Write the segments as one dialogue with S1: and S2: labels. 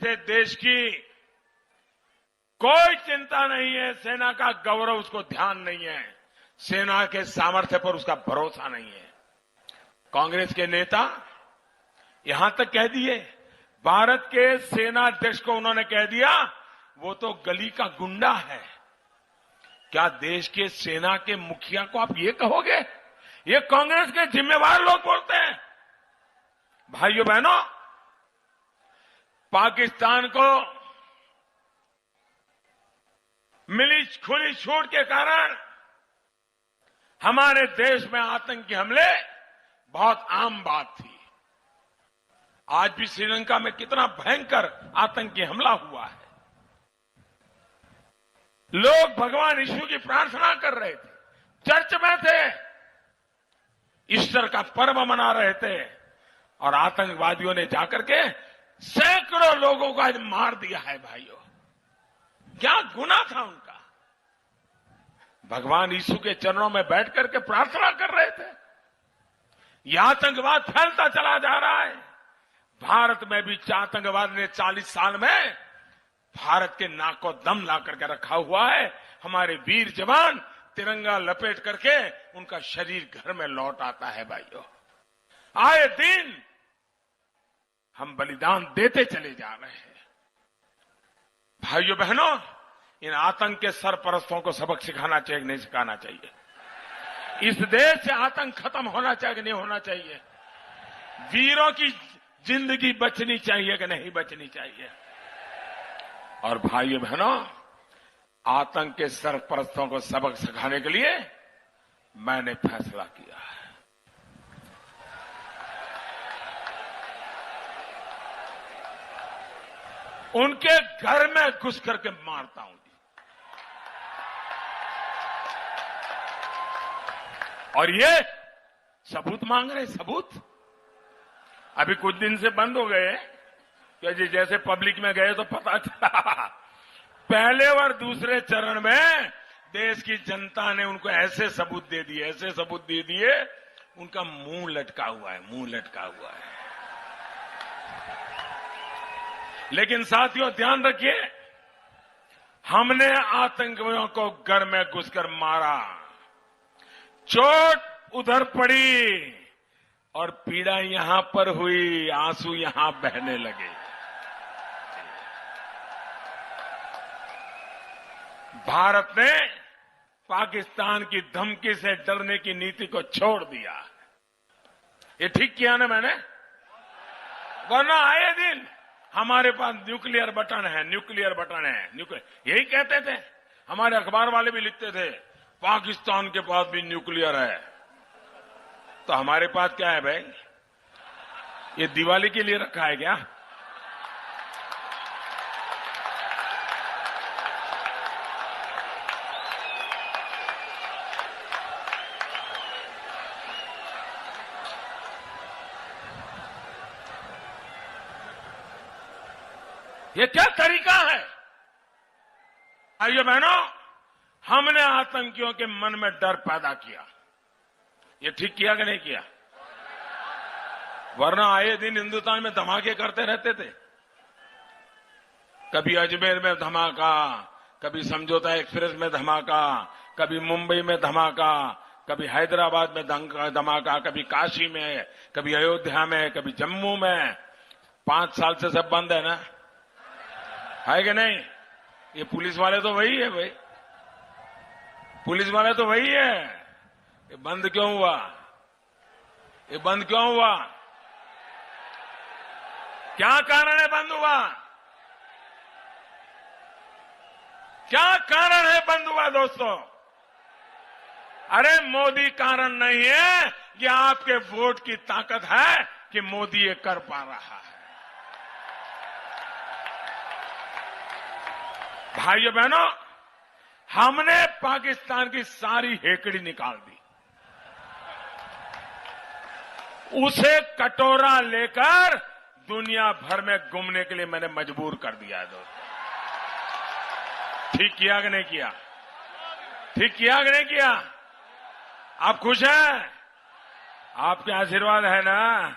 S1: से देश की कोई चिंता नहीं है, सेना का गौरव उसको ध्यान नहीं है, सेना के सामर्थ्य पर उसका भरोसा नहीं है। कांग्रेस के नेता यहां तक कह दिए, भारत के सेना अध्यक्ष को उन्होंने कह दिया वो तो गली का गुंडा है। क्या देश के सेना के मुखिया को आप ये कहोगे? ये कांग्रेस के जिम्मेवार लोग बोलते हैं। भाइयों बहनों, पाकिस्तान को मिली खुली छूट के कारण हमारे देश में आतंकी हमले बहुत आम बात थी। आज भी श्रीलंका में कितना भयंकर आतंकी हमला हुआ है। लोग भगवान यीशु की प्रार्थना कर रहे थे, चर्च में थे, ईस्टर का पर्व मना रहे थे, और आतंकवादियों ने जाकर के सैकड़ों लोगों को आज मार दिया है। भाइयों, क्या गुनाह था उनका? भगवान यीशु के चरणों में बैठ करके प्रार्थना कर रहे थे। यह आतंकवाद फैलता चला जा रहा है। भारत में भी आतंकवाद ने 40 साल में भारत के नाक को दम ला करके रखा हुआ है। हमारे वीर जवान तिरंगा लपेट करके उनका शरीर घर में लौट आता है। भाइयों, आए दिन हम बलिदान देते चले जा रहे हैं। भाइयों बहनों, इन आतंक के सरपरस्तों को सबक सिखाना चाहिए कि नहीं सिखाना चाहिए? इस देश से आतंक खत्म होना चाहिए कि नहीं होना चाहिए? वीरों की जिंदगी बचनी चाहिए कि नहीं बचनी चाहिए? और भाइयों बहनों, आतंक के सरपरस्तों को सबक सिखाने के लिए मैंने फैसला किया है। उनके घर में घुस करके मारता हूं। और ये सबूत मांग रहे, सबूत। अभी कुछ दिन से बंद हो गए कि जैसे पब्लिक में गए तो पता चला पहले और दूसरे चरण में देश की जनता ने उनको ऐसे सबूत दे दिए, ऐसे सबूत दे दिए, उनका मुंह लटका हुआ है, मुंह लटका हुआ है। लेकिन साथियों, ध्यान रखिए, हमने आतंकियों को घर में घुसकर मारा, चोट उधर पड़ी और पीड़ा यहां पर हुई, आंसू यहां बहने लगे। भारत ने पाकिस्तान की धमकी से डरने की नीति को छोड़ दिया। ये ठीक किया ना मैंने? वरना आए दिन हमारे पास न्यूक्लियर बटन है, न्यूक्लियर बटन है, यही कहते थे। हमारे अखबार वाले भी लिखते थे पाकिस्तान के पास भी न्यूक्लियर है। तो हमारे पास क्या है भाई? ये दिवाली के लिए रखा है क्या? ये क्या तरीका है? भाइयों बहनों, हमने आतंकियों के मन में डर पैदा किया। ये ठीक किया कि नहीं किया? वरना आए दिन हिंदुस्तान में धमाके करते रहते थे। कभी अजमेर में धमाका, कभी समझौता एक्सप्रेस में धमाका, कभी मुंबई में धमाका, कभी हैदराबाद में धमाका, कभी काशी में, कभी अयोध्या में, कभी जम्मू में। 5 साल से सब बंद है ना, है कि नहीं? ये पुलिस वाले तो वही है भाई, पुलिस वाले तो वही है। ये बंद क्यों हुआ? ये बंद क्यों हुआ? क्या कारण है बंद हुआ? क्या कारण है बंद हुआ दोस्तों? अरे मोदी कारण नहीं है, ये आपके वोट की ताकत है कि मोदी ये कर पा रहा है। भाइयों बहनों, हमने पाकिस्तान की सारी हेकड़ी निकाल दी, उसे कटोरा लेकर दुनिया भर में घूमने के लिए मैंने मजबूर कर दिया है दोस्तों। ठीक किया कि नहीं किया? ठीक किया कि नहीं किया? आप खुश हैं? आपके आशीर्वाद है ना?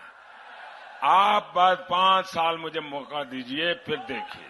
S1: आप बस 5 साल मुझे मौका दीजिए, फिर देखिए।